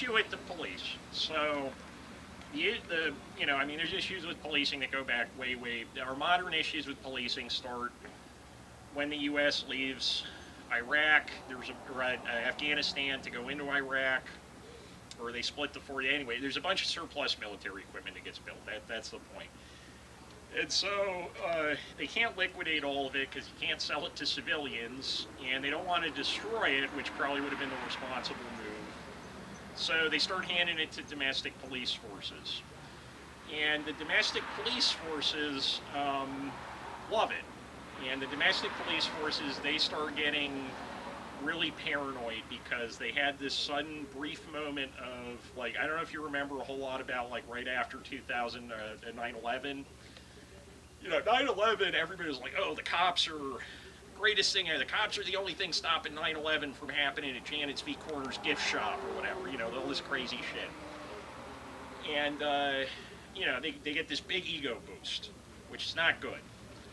issue with the police. So I mean, there's issues with policing that go back way. Our modern issues with policing start when the U.S. leaves Iraq. There's Afghanistan to go into Iraq, or they split the 40 anyway. There's a bunch of surplus military equipment that gets built. That's the point. And so they can't liquidate all of it because you can't sell it to civilians, and they don't want to destroy it, which probably would have been the responsible move. So they start handing it to domestic police forces. And the domestic police forces love it. And the domestic police forces, they start getting really paranoid because they had this sudden brief moment of, like, I don't know if you remember a whole lot about, like, right after 2000, 9/11. 9/11, everybody was like, oh, the cops are greatest thing. The cops are the only thing stopping 9/11 from happening at Janet's V Corner's gift shop or whatever. All this crazy shit. And they get this big ego boost, which is not good.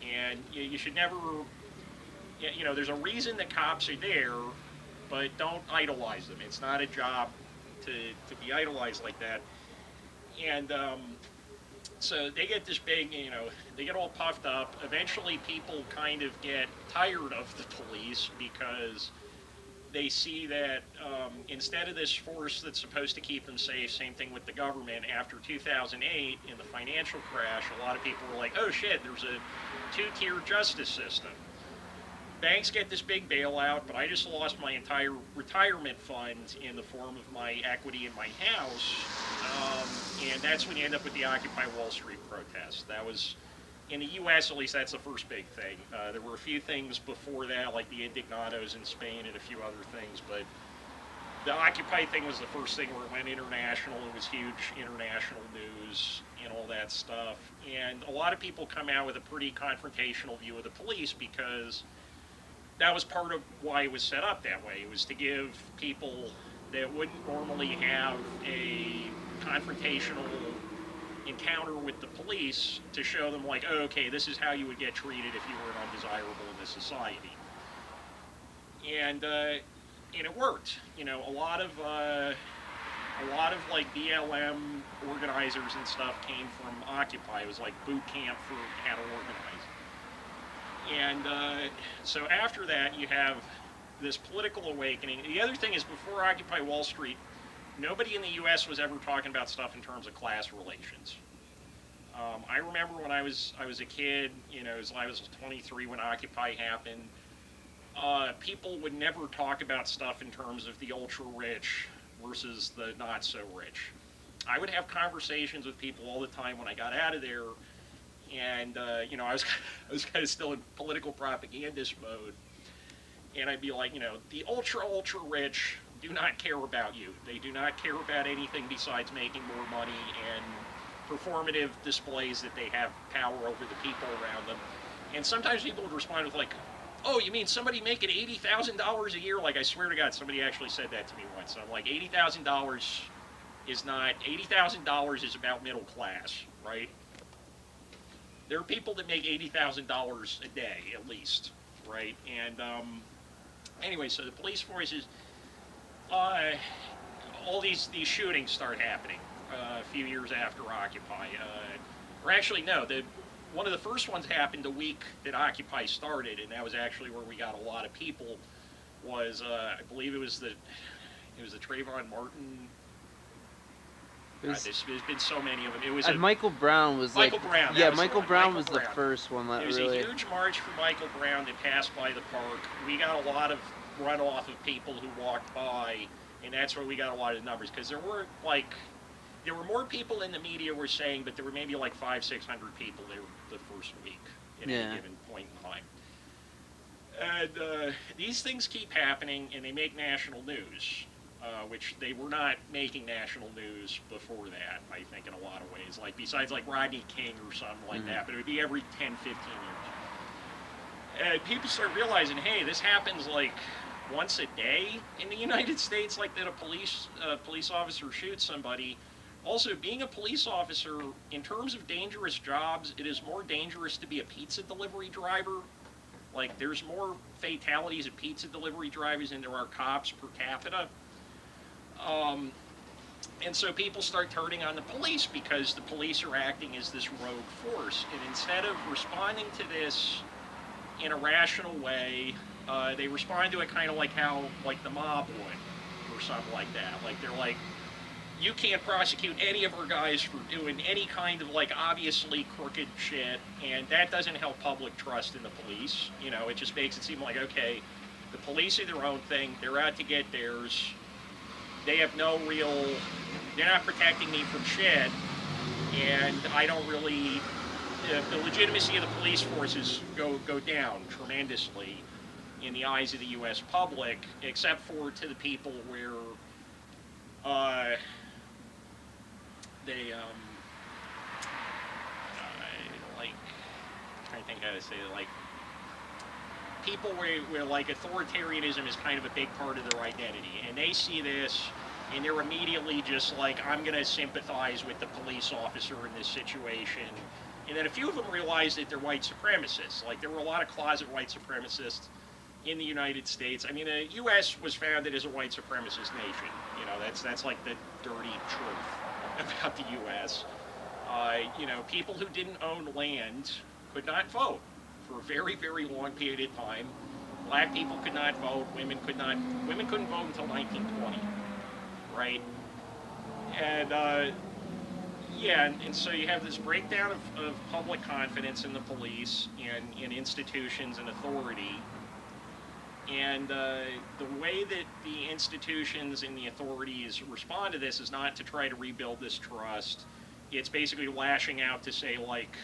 And you should never. There's a reason the cops are there, but don't idolize them. It's not a job to be idolized like that. And so they get this big, they get all puffed up. Eventually, people kind of get tired of the police because they see that instead of this force that's supposed to keep them safe, same thing with the government. After 2008, in the financial crash, a lot of people were like, oh shit, there's a two-tier justice system. Banks get this big bailout, but I just lost my entire retirement fund in the form of my equity in my house. And that's when you end up with the Occupy Wall Street protest. That was, in the U.S. at least, that's the first big thing. There were a few things before that, like the Indignados in Spain and a few other things, but the Occupy thing was the first thing where it went international. It was huge international news and all that stuff. And a lot of people come out with a pretty confrontational view of the police because that was part of why it was set up that way. It was to give people that wouldn't normally have a confrontational encounter with the police to show them, like, oh, okay, this is how you would get treated if you were undesirable in this society. And it worked. A lot of like BLM organizers and stuff came from Occupy. It was like boot camp for how to organize. And so after that, you have this political awakening. The other thing is, before Occupy Wall Street, nobody in the U.S. was ever talking about stuff in terms of class relations. I remember when I was a kid, as I was 23 when Occupy happened, people would never talk about stuff in terms of the ultra-rich versus the not-so-rich. I would have conversations with people all the time when I got out of there, and I was kind of still in political propagandist mode, and I'd be like, the ultra-rich do not care about you. They do not care about anything besides making more money and performative displays that they have power over the people around them. And sometimes people would respond with like, oh, you mean somebody making $80,000 a year? Like, I swear to God, somebody actually said that to me once. I'm like, $80,000 is not, $80,000 is about middle class, right? There are people that make $80,000 a day, at least, right? And anyway, so the police forces, all these shootings start happening a few years after Occupy. Or actually, no, one of the first ones happened the week that Occupy started, and that was actually where we got a lot of people. Was I believe it was the Trayvon Martin. There's been so many of them. It was Michael Brown was Michael Brown. Yeah, Michael Brown was the first one that really. It was a huge march for Michael Brown that passed by the park. We got a lot of runoff of people who walked by, and that's where we got a lot of numbers, because there were more people in the media were saying, but there were maybe like 500-600 people there the first week at any given point in time. And these things keep happening, and they make national news, which they were not making national news before that, I think, in a lot of ways. Like, besides like Rodney King or something like that, but it would be every 10, 15 years. And people start realizing, hey, this happens like once a day in the United States, like that a police officer shoots somebody. Also, being a police officer, in terms of dangerous jobs, it is more dangerous to be a pizza delivery driver. Like, there's more fatalities of pizza delivery drivers than there are cops per capita. And so people start turning on the police because the police are acting as this rogue force. And instead of responding to this in a rational way, they respond to it kind of like how like the mob would or something like that. Like they're like, you can't prosecute any of our guys for doing any kind of like obviously crooked shit, and that doesn't help public trust in the police. You know, it just makes it seem like, okay, the police are their own thing, they're out to get theirs, they have no real, they're not protecting me from shit, and I don't really, the legitimacy of the police forces go down tremendously in the eyes of the U.S. public, except for to the people where they like, I'm trying to think how to say it, like people where like authoritarianism is kind of a big part of their identity, and they see this and they're immediately just like, I'm going to sympathize with the police officer in this situation. And then a few of them realize that they're white supremacists. Like, there were a lot of closet white supremacists in the United States. I mean, the U.S. was founded as a white supremacist nation. You know, that's like the dirty truth about the U.S. You know, people who didn't own land could not vote for a very, very long period of time. Black people could not vote. Women couldn't vote until 1920. Right? And yeah, and so you have this breakdown of public confidence in the police and in institutions and authority. And the way that the institutions and the authorities respond to this is not to try to rebuild this trust. It's basically lashing out to say, like,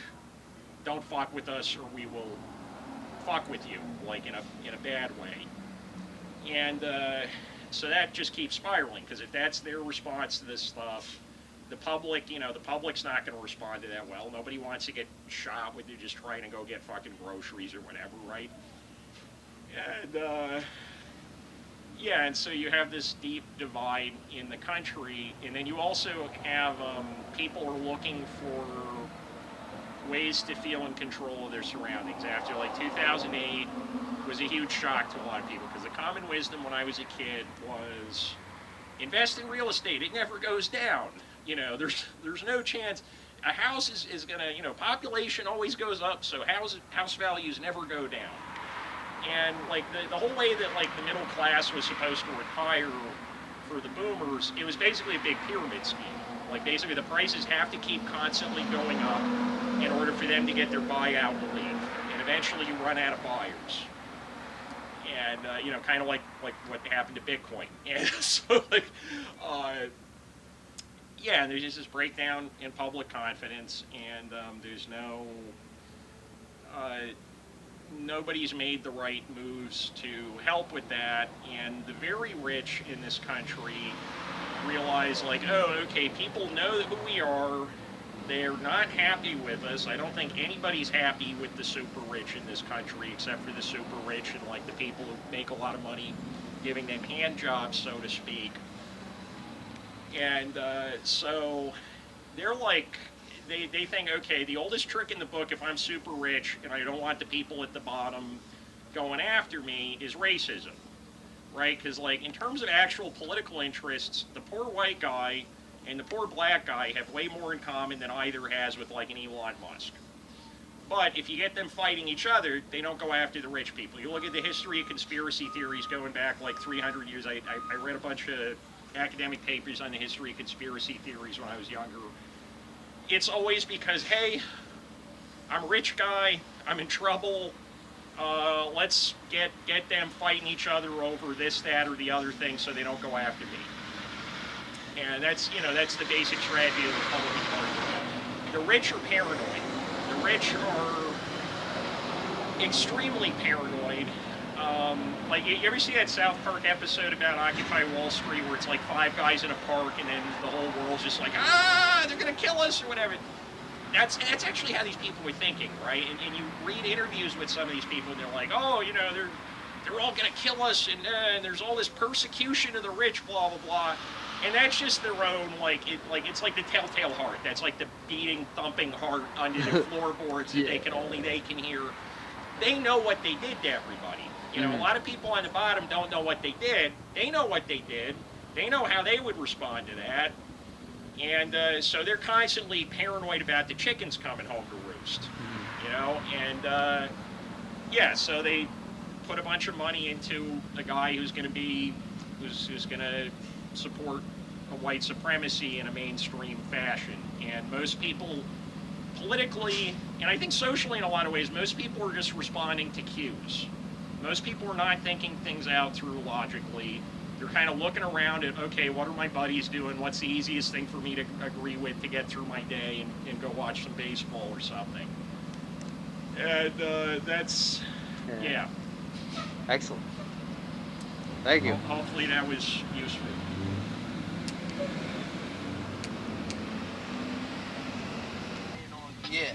don't fuck with us or we will fuck with you, like in a bad way. And so that just keeps spiraling, because if that's their response to this stuff, the public, you know, the public's not going to respond to that well. Nobody wants to get shot when they're just trying to go get fucking groceries or whatever, right? And, yeah, and so you have this deep divide in the country, and then you also have people are looking for ways to feel in control of their surroundings. After, like, 2008 was a huge shock to a lot of people, because the common wisdom when I was a kid was, invest in real estate, it never goes down. You know, there's no chance. A house is gonna, you know, population always goes up, so house values never go down. And like the whole way that like the middle class was supposed to retire for the boomers, it was basically a big pyramid scheme. Like basically the prices have to keep constantly going up in order for them to get their buyout and leave. And eventually you run out of buyers. And you know, kind of like what happened to Bitcoin. And so like, yeah, and there's just this breakdown in public confidence, and there's no, nobody's made the right moves to help with that, and the very rich in this country realize, like, oh, okay, people know who we are, they're not happy with us. I don't think anybody's happy with the super rich in this country, except for the super rich and, like, the people who make a lot of money giving them hand jobs, so to speak. And so they're like, they think, okay, the oldest trick in the book, if I'm super rich and I don't want the people at the bottom going after me, is racism, right? Because, like, in terms of actual political interests, the poor white guy and the poor black guy have way more in common than either has with, like, an Elon Musk. But if you get them fighting each other, they don't go after the rich people. You look at the history of conspiracy theories going back, like, 300 years. I read a bunch of academic papers on the history of conspiracy theories when I was younger. It's always because, hey, I'm a rich guy, I'm in trouble, let's get them fighting each other over this, that, or the other thing so they don't go after me. And that's, you know, that's the basic strategy of the Republican Party. The rich are paranoid. The rich are extremely paranoid. Like, you ever see that South Park episode about Occupy Wall Street where it's like 5 guys in a park and then the whole world's just like, they're gonna kill us or whatever. That's actually how these people were thinking, right? And you read interviews with some of these people and they're like, oh, you know, they're all gonna kill us, and there's all this persecution of the rich, blah blah blah. And that's just their own, it's like the telltale heart. That's like the beating, thumping heart under the floorboards that they can hear. They know what they did to everybody. You know, a lot of people on the bottom don't know what they did. They know what they did. They know how they would respond to that. And so they're constantly paranoid about the chickens coming home to roost, you know, and yeah, so they put a bunch of money into a guy who's going to support a white supremacy in a mainstream fashion. And most people politically, and I think socially in a lot of ways, most people are just responding to cues. Most people are not thinking things out through logically. They're kind of looking around at, okay, what are my buddies doing? What's the easiest thing for me to agree with to get through my day and go watch some baseball or something? And that's, yeah. Excellent. Thank you. Hopefully that was useful. Yeah.